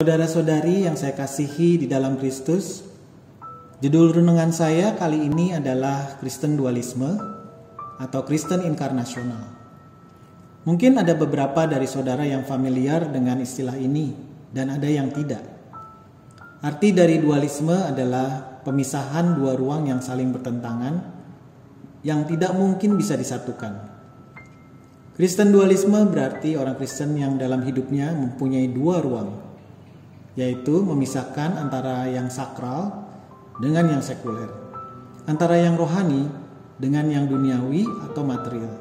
Saudara-saudari yang saya kasihi di dalam Kristus, judul renungan saya kali ini adalah Kristen Dualisme atau Kristen Inkarnasional. Mungkin ada beberapa dari saudara yang familiar dengan istilah ini dan ada yang tidak. Arti dari dualisme adalah pemisahan dua ruang yang saling bertentangan yang tidak mungkin bisa disatukan. Kristen dualisme berarti orang Kristen yang dalam hidupnya mempunyai dua ruang, yaitu memisahkan antara yang sakral dengan yang sekuler, antara yang rohani dengan yang duniawi atau material.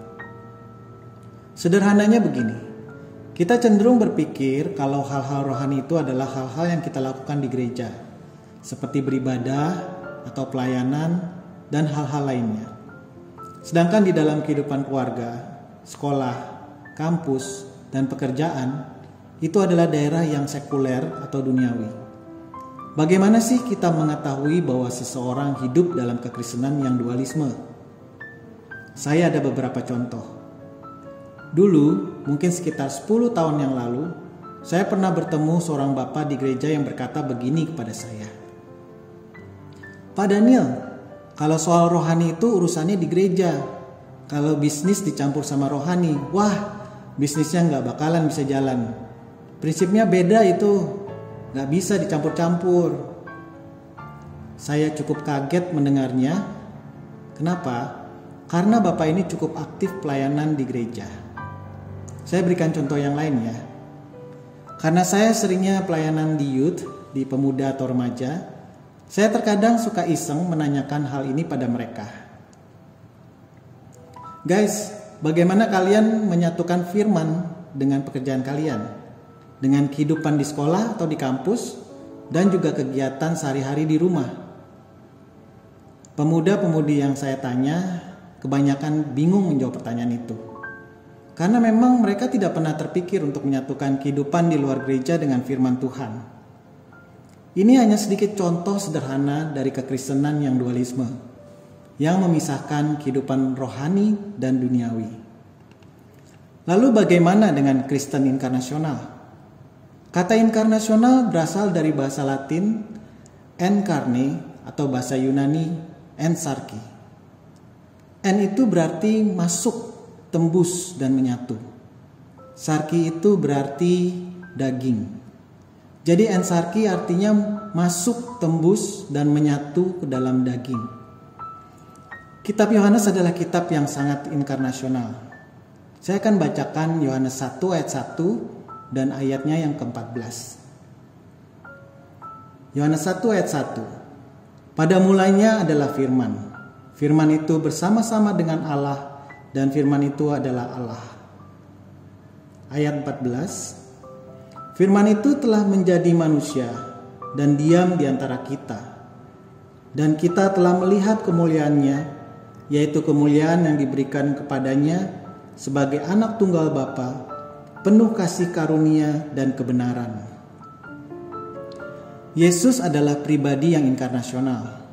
Sederhananya begini, kita cenderung berpikir kalau hal-hal rohani itu adalah hal-hal yang kita lakukan di gereja, seperti beribadah atau pelayanan dan hal-hal lainnya. Sedangkan di dalam kehidupan keluarga, sekolah, kampus, dan pekerjaan, itu adalah daerah yang sekuler atau duniawi. Bagaimana sih kita mengetahui bahwa seseorang hidup dalam kekristenan yang dualisme? Saya ada beberapa contoh. Dulu, mungkin sekitar 10 tahun yang lalu, saya pernah bertemu seorang bapak di gereja yang berkata begini kepada saya. Pak Daniel, kalau soal rohani itu urusannya di gereja. Kalau bisnis dicampur sama rohani, wah, bisnisnya nggak bakalan bisa jalan. Prinsipnya beda itu, gak bisa dicampur-campur. Saya cukup kaget mendengarnya. Kenapa? Karena Bapak ini cukup aktif pelayanan di gereja. Saya berikan contoh yang lain ya. Karena saya seringnya pelayanan di youth, di pemuda atau remaja, saya terkadang suka iseng menanyakan hal ini pada mereka. Guys, bagaimana kalian menyatukan firman dengan pekerjaan kalian? Dengan kehidupan di sekolah atau di kampus, dan juga kegiatan sehari-hari di rumah. Pemuda-pemudi yang saya tanya, kebanyakan bingung menjawab pertanyaan itu. Karena memang mereka tidak pernah terpikir untuk menyatukan kehidupan di luar gereja dengan firman Tuhan. Ini hanya sedikit contoh sederhana dari kekristenan yang dualisme, yang memisahkan kehidupan rohani dan duniawi. Lalu bagaimana dengan Kristen inkarnasional? Kata inkarnasional berasal dari bahasa Latin encarne atau bahasa Yunani ensarki. En itu berarti masuk, tembus dan menyatu. Sarki itu berarti daging. Jadi ensarki artinya masuk, tembus dan menyatu ke dalam daging. Kitab Yohanes adalah kitab yang sangat inkarnasional. Saya akan bacakan Yohanes 1 ayat 1 dan ayatnya yang ke-14. Yohanes 1 ayat 1. Pada mulanya adalah firman. Firman itu bersama-sama dengan Allah dan firman itu adalah Allah. Ayat 14. Firman itu telah menjadi manusia dan diam di antara kita. Dan kita telah melihat kemuliaannya, yaitu kemuliaan yang diberikan kepadanya sebagai anak tunggal Bapa, penuh kasih karunia dan kebenaran. Yesus adalah pribadi yang inkarnasional.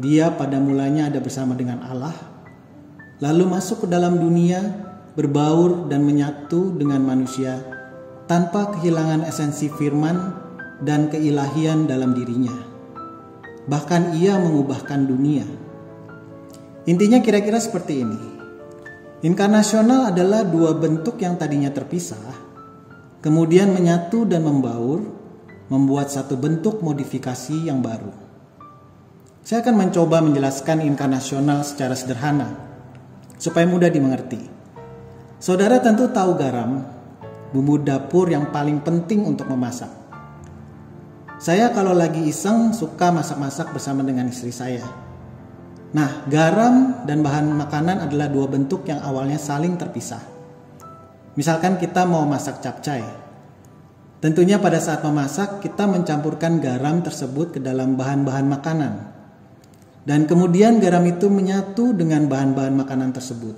Dia pada mulanya ada bersama dengan Allah, lalu masuk ke dalam dunia, berbaur dan menyatu dengan manusia tanpa kehilangan esensi firman dan keilahian dalam dirinya. Bahkan ia mengubahkan dunia. Intinya kira-kira seperti ini. Inkarnasional adalah dua bentuk yang tadinya terpisah, kemudian menyatu dan membaur, membuat satu bentuk modifikasi yang baru. Saya akan mencoba menjelaskan inkarnasional secara sederhana, supaya mudah dimengerti. Saudara tentu tahu garam, bumbu dapur yang paling penting untuk memasak. Saya kalau lagi iseng suka masak-masak bersama dengan istri saya. Nah, garam dan bahan makanan adalah dua bentuk yang awalnya saling terpisah. Misalkan kita mau masak capcay. Tentunya pada saat memasak kita mencampurkan garam tersebut ke dalam bahan-bahan makanan. Dan kemudian garam itu menyatu dengan bahan-bahan makanan tersebut.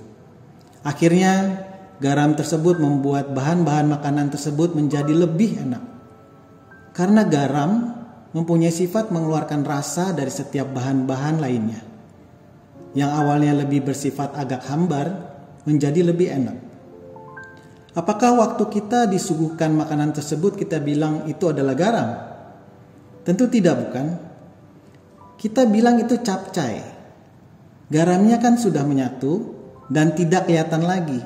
Akhirnya garam tersebut membuat bahan-bahan makanan tersebut menjadi lebih enak. Karena garam mempunyai sifat mengeluarkan rasa dari setiap bahan-bahan lainnya. Yang awalnya lebih bersifat agak hambar menjadi lebih enak. Apakah waktu kita disuguhkan makanan tersebut kita bilang itu adalah garam? Tentu tidak, bukan? Kita bilang itu capcay. Garamnya kan sudah menyatu dan tidak kelihatan lagi.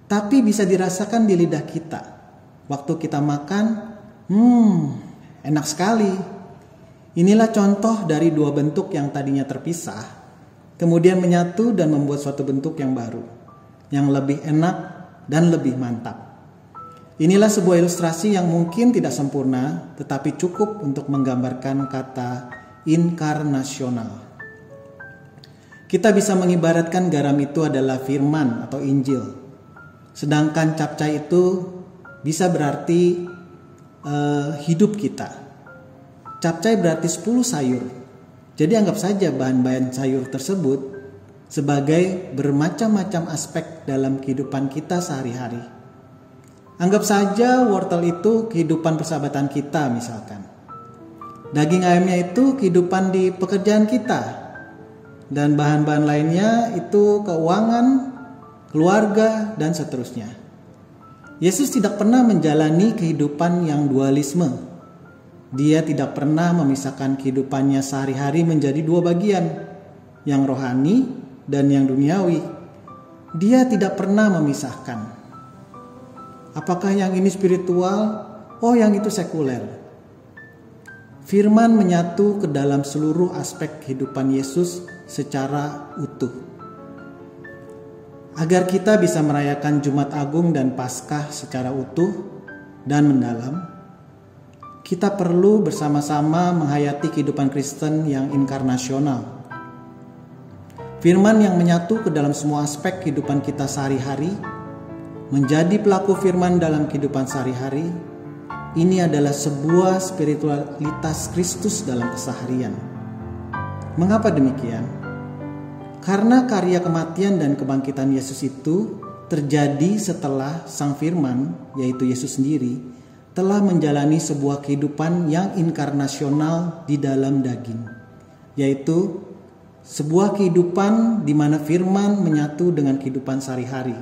Tapi bisa dirasakan di lidah kita. Waktu kita makan, enak sekali. Inilah contoh dari dua bentuk yang tadinya terpisah, kemudian menyatu dan membuat suatu bentuk yang baru, yang lebih enak dan lebih mantap. Inilah sebuah ilustrasi yang mungkin tidak sempurna, tetapi cukup untuk menggambarkan kata inkarnasional. Kita bisa mengibaratkan garam itu adalah firman atau Injil. Sedangkan capcay itu bisa berarti hidup kita. Capcay berarti 10 sayur. Jadi anggap saja bahan-bahan sayur tersebut sebagai bermacam-macam aspek dalam kehidupan kita sehari-hari. Anggap saja wortel itu kehidupan persahabatan kita misalkan. Daging ayamnya itu kehidupan di pekerjaan kita. Dan bahan-bahan lainnya itu keuangan, keluarga, dan seterusnya. Yesus tidak pernah menjalani kehidupan yang dualisme. Dia tidak pernah memisahkan kehidupannya sehari-hari menjadi dua bagian, yang rohani dan yang duniawi. Dia tidak pernah memisahkan. Apakah yang ini spiritual? Oh, yang itu sekuler. Firman menyatu ke dalam seluruh aspek kehidupan Yesus secara utuh. Agar kita bisa merayakan Jumat Agung dan Paskah secara utuh dan mendalam, kita perlu bersama-sama menghayati kehidupan Kristen yang inkarnasional. Firman yang menyatu ke dalam semua aspek kehidupan kita sehari-hari, menjadi pelaku firman dalam kehidupan sehari-hari, ini adalah sebuah spiritualitas Kristus dalam keseharian. Mengapa demikian? Karena karya kematian dan kebangkitan Yesus itu terjadi setelah Sang Firman, yaitu Yesus sendiri, telah menjalani sebuah kehidupan yang inkarnasional di dalam daging, yaitu sebuah kehidupan di mana Firman menyatu dengan kehidupan sehari-hari.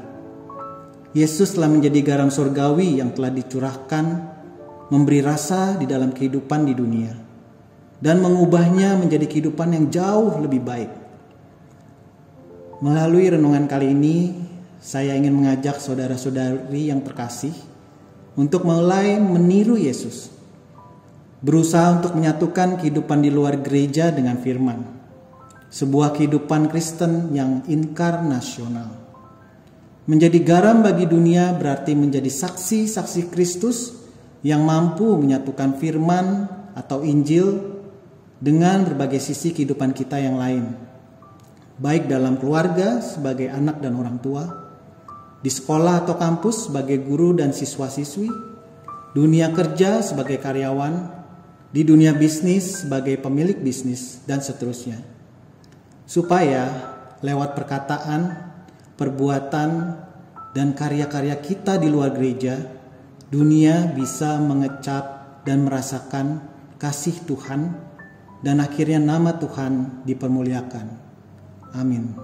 Yesus telah menjadi garam surgawi yang telah dicurahkan, memberi rasa di dalam kehidupan di dunia, dan mengubahnya menjadi kehidupan yang jauh lebih baik. Melalui renungan kali ini, saya ingin mengajak saudara-saudari yang terkasih untuk mulai meniru Yesus, berusaha untuk menyatukan kehidupan di luar gereja dengan firman, sebuah kehidupan Kristen yang inkarnasional. Menjadi garam bagi dunia berarti menjadi saksi-saksi Kristus yang mampu menyatukan firman atau Injil dengan berbagai sisi kehidupan kita yang lain, baik dalam keluarga sebagai anak dan orang tua, di sekolah atau kampus sebagai guru dan siswa-siswi, dunia kerja sebagai karyawan, di dunia bisnis sebagai pemilik bisnis, dan seterusnya. Supaya lewat perkataan, perbuatan, dan karya-karya kita di luar gereja, dunia bisa mengecap dan merasakan kasih Tuhan, dan akhirnya nama Tuhan dipermuliakan. Amin.